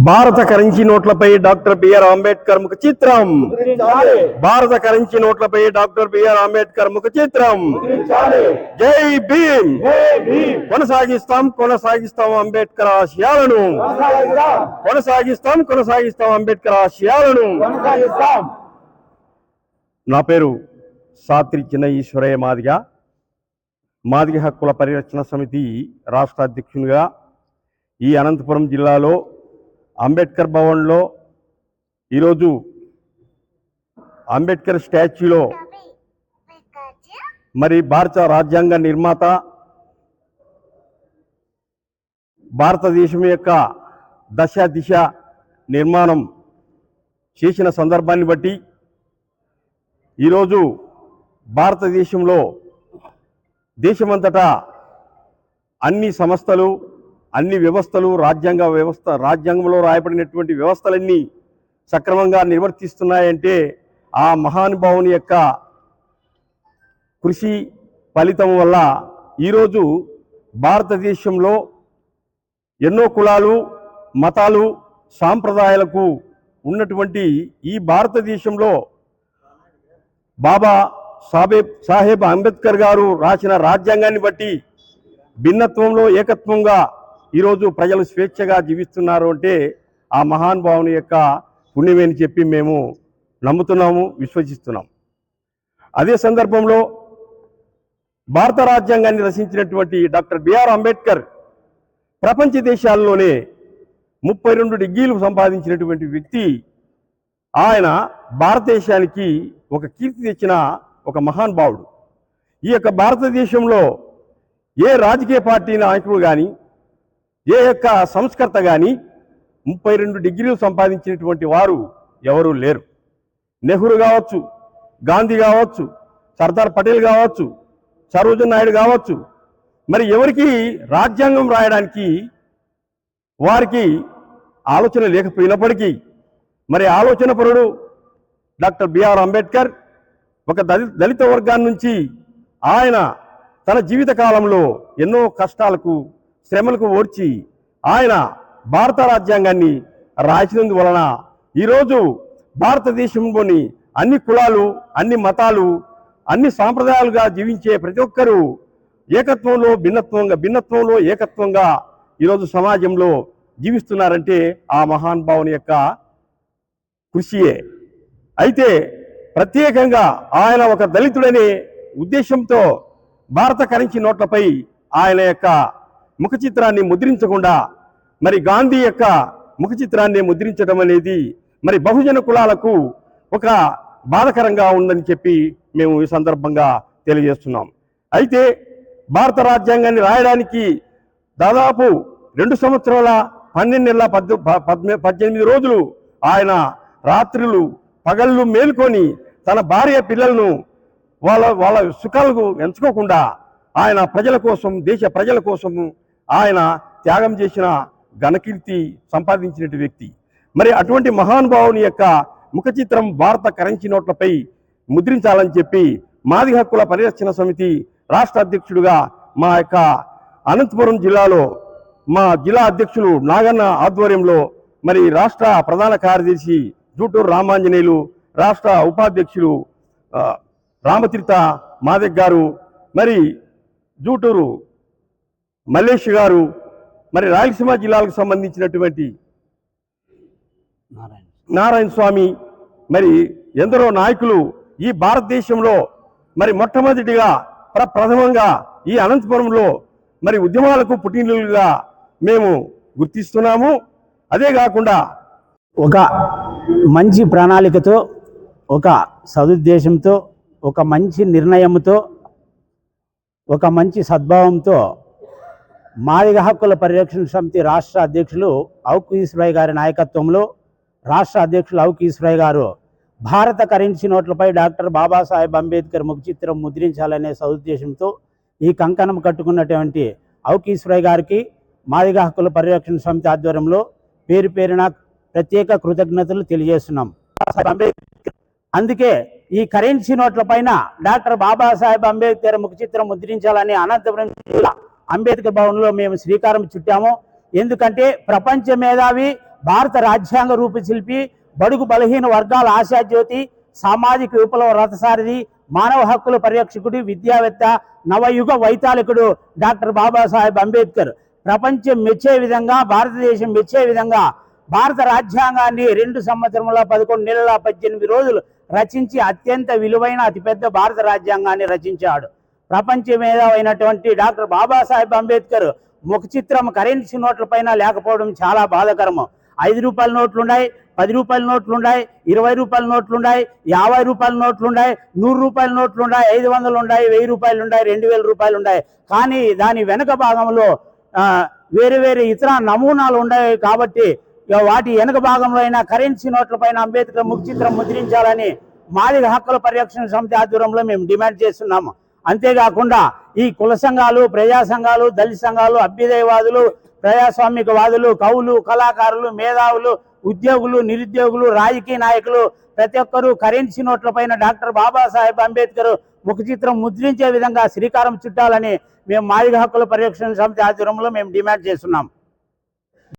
భారత currency నోట్లపై doctor BR Ambedkar ముఖ చిత్రం. భారత కరెన్సీ నోట్లపై డాక్టర్ బిఆర్ అంబేద్కర్ ముఖ చిత్రం. జై భీమ్. కొనసాగిస్తాం అంబేద్కర్ ఆశయాలను. కొనసాగిస్తాం అంబేద్కర్ ఆశయాలను. నా పేరు సాత్రి చిన్న ఈశ్వరయ్య మాదిగ హక్కుల పరిరక్షణ సమితి రాష్ట్ర అధ్యక్షునిగా ఈ అనంతపురం జిల్లాలో అంబేద్కర్ భవన్లో ఈరోజు అంబేద్కర్ స్టాచ్యూలో మరి భారత రాజ్యాంగ నిర్మాత భారతదేశం యొక్క దశ దిశ నిర్మాణం చేసిన సందర్భాన్ని బట్టి ఈరోజు భారతదేశంలో దేశమంతటా అన్ని సంస్థలు అన్ని వ్యవస్థలు రాజ్యాంగంలో రాయబడినటువంటి వ్యవస్థలన్నీ సక్రమంగా నిర్వర్తిస్తున్నాయంటే ఆ మహానుభావుని యొక్క కృషి ఫలితం వల్ల ఈరోజు భారతదేశంలో ఎన్నో కులాలు మతాలు సాంప్రదాయాలకు ఉన్నటువంటి ఈ భారతదేశంలో బాబా సాహెబ్ అంబేద్కర్ గారు రాసిన రాజ్యాంగాన్ని బట్టి భిన్నత్వంలో ఏకత్వంగా ఈరోజు ప్రజలు స్వేచ్ఛగా జీవిస్తున్నారు అంటే ఆ మహానుభావుని యొక్క పుణ్యమని చెప్పి మేము నమ్ముతున్నాము, విశ్వసిస్తున్నాం. అదే సందర్భంలో భారత రాజ్యాంగాన్ని రచించినటువంటి డాక్టర్ బిఆర్ అంబేద్కర్ ప్రపంచ దేశాల్లోనే 32 డిగ్రీలు సంపాదించినటువంటి వ్యక్తి. ఆయన భారతదేశానికి ఒక కీర్తి తెచ్చిన ఒక మహానుభావుడు. ఈ యొక్క భారతదేశంలో ఏ రాజకీయ పార్టీ నాయకుడు కానీ ఏ యొక్క సంస్కర్త కానీ 32 డిగ్రీలు సంపాదించినటువంటి వారు ఎవరూ లేరు. నెహ్రూ కావచ్చు, గాంధీ కావచ్చు, సర్దార్ పటేల్ కావచ్చు, సరోజన్ నాయుడు కావచ్చు, మరి ఎవరికి రాజ్యాంగం రాయడానికి వారికి ఆలోచన లేకపోయినప్పటికీ మరి ఆలోచనపరుడు డాక్టర్ బిఆర్ అంబేద్కర్ ఒక దళిత వర్గాన్ని నుంచి ఆయన తన జీవిత కాలంలో ఎన్నో కష్టాలకు శ్రమలకు ఓర్చి ఆయన భారత రాజ్యాంగాన్ని రాసినందువలన ఈరోజు భారతదేశంలోని అన్ని కులాలు అన్ని మతాలు అన్ని సాంప్రదాయాలుగా జీవించే ప్రతి ఒక్కరూ ఏకత్వంలో భిన్నత్వంలో ఏకత్వంగా ఈరోజు సమాజంలో జీవిస్తున్నారంటే ఆ మహానుభావుని యొక్క కృషియే. అయితే ప్రత్యేకంగా ఆయన ఒక దళితుడనే ఉద్దేశంతో భారత కరెన్సీ నోట్లపై ఆయన యొక్క ముఖ చిత్రాన్ని ముద్రించకుండా మరి గాంధీ యొక్క ముఖ చిత్రాన్ని ముద్రించడం అనేది మరి బహుజన కులాలకు ఒక బాధకరంగా ఉందని చెప్పి మేము ఈ సందర్భంగా తెలియజేస్తున్నాం. అయితే భారత రాజ్యాంగాన్ని రాయడానికి దాదాపు 2 సంవత్సరాల 12 నెలల 18 రోజులు ఆయన రాత్రులు పగళ్ళు మేల్కొని తన భార్య పిల్లలను వాళ్ళ సుఖాలకు ఎంచుకోకుండా ఆయన ప్రజల కోసం దేశ ప్రజల కోసము ఆయన త్యాగం చేసిన ఘనకీర్తి సంపాదించిన వ్యక్తి. మరి అటువంటి మహానుభావుని యొక్క ముఖ చిత్రం భారత కరెన్సీ నోట్లపై ముద్రించాలని చెప్పి మాదిగ హక్కుల పరిరక్షణ సమితి రాష్ట్ర అధ్యక్షుడిగా మా యొక్క అనంతపురం జిల్లాలో మా జిల్లా అధ్యక్షులు నాగన్న ఆధ్వర్యంలో మరి రాష్ట్ర ప్రధాన కార్యదర్శి జూటూరు రామాంజనేయులు, రాష్ట్ర ఉపాధ్యక్షులు రామతీర్థ మాదిగ గారు, మరి జూటూరు మల్లేష్ గారు, మరి రాయలసీమ జిల్లాలకు సంబంధించినటువంటి నారాయణ స్వామి, మరి ఎందరో నాయకులు ఈ భారతదేశంలో మరి మొట్టమొదటిగా ప్రథమంగా ఈ అనంతపురంలో మరి ఉద్యమాలకు పుట్టినలుగా మేము గుర్తిస్తున్నాము. అదే కాకుండా ఒక మంచి ప్రణాళికతో, ఒక సదుద్దేశంతో, ఒక మంచి నిర్ణయంతో, ఒక మంచి సద్భావంతో మాదిగ హక్కుల పరిరక్షణ సమితి రాష్ట్ర అధ్యక్షులు అవుకు ఈశ్వరయ్య గారి నాయకత్వంలో రాష్ట్ర అధ్యక్షులు అవుకు ఈశ్వరయ్య గారు భారత కరెన్సీ నోట్లపై డాక్టర్ బాబాసాహెబ్ అంబేద్కర్ ముఖ చిత్రం ముద్రించాలనే సదుద్దేశంతో ఈ కంకణం కట్టుకున్నటువంటి అవుకు ఈశ్వరయ్య గారికి మాదిగ హక్కుల పరిరక్షణ సమితి ఆధ్వర్యంలో పేరు పేరున ప్రత్యేక కృతజ్ఞతలు తెలియజేస్తున్నాం. అందుకే ఈ కరెన్సీ నోట్ల పైన డాక్టర్ బాబాసాహెబ్ అంబేద్కర్ ముఖ చిత్రం ముద్రించాలని అనంతపురం జిల్లా అంబేద్కర్ భవన్లో మేము శ్రీకారం చుట్టాము. ఎందుకంటే ప్రపంచ మేధావి భారత రాజ్యాంగ రూపశిల్పి, బడుగు బలహీన వర్గాల ఆశాజ్యోతి, సామాజిక విప్లవ రథసారథి, మానవ హక్కుల పరిరక్షకుడు, విద్యావేత్త, నవయుగ వైతాళికుడు డాక్టర్ బాబాసాహెబ్ అంబేద్కర్ ప్రపంచం మెచ్చే విధంగా, భారతదేశం మెచ్చే విధంగా భారత రాజ్యాంగాన్ని 2 సంవత్సరముల 11 నెలల 18 రోజులు రచించి అత్యంత విలువైన అతిపెద్ద భారత రాజ్యాంగాన్ని రచించాడు. ప్రపంచ మేధావైనటువంటి డాక్టర్ బాబాసాహెబ్ అంబేద్కర్ ముఖ చిత్రం కరెన్సీ నోట్ల పైన లేకపోవడం చాలా బాధాకరము. 5 రూపాయల నోట్లున్నాయి, 10 రూపాయల నోట్లున్నాయి, 20 రూపాయల నోట్లున్నాయి, 50 రూపాయల నోట్లున్నాయి, 100 రూపాయల నోట్లున్నాయి, 500 ఉన్నాయి, 1000 రూపాయలు ఉన్నాయి, 2000 రూపాయలు ఉన్నాయి. కానీ దాని వెనుక భాగంలో వేరే వేరే ఇతర నమూనాలు ఉన్నాయి. కాబట్టి వాటి వెనుక భాగంలో అయినా కరెన్సీ నోట్ల పైన అంబేద్కర్ ముఖ చిత్రం ముద్రించాలని మాదిగ హక్కుల పరిరక్షణ సమితి ఆధ్వర్యంలో మేము డిమాండ్ చేస్తున్నాము. అంతేకాకుండా ఈ కుల సంఘాలు, ప్రజా సంఘాలు, దళిత సంఘాలు, అభ్యుదయవాదులు, ప్రజాస్వామికవాదులు, కవులు, కళాకారులు, మేధావులు, ఉద్యోగులు, నిరుద్యోగులు, రాజకీయ నాయకులు ప్రతి ఒక్కరూ కరెన్సీ నోట్లపైన డాక్టర్ బాబాసాహెబ్ అంబేద్కర్ ముఖ చిత్రం ముద్రించే విధంగా శ్రీకారం చుట్టాలని మేము మాదిగ హక్కుల పరిరక్షణ సమితి ఆధ్వర్యంలో మేము డిమాండ్ చేస్తున్నాం.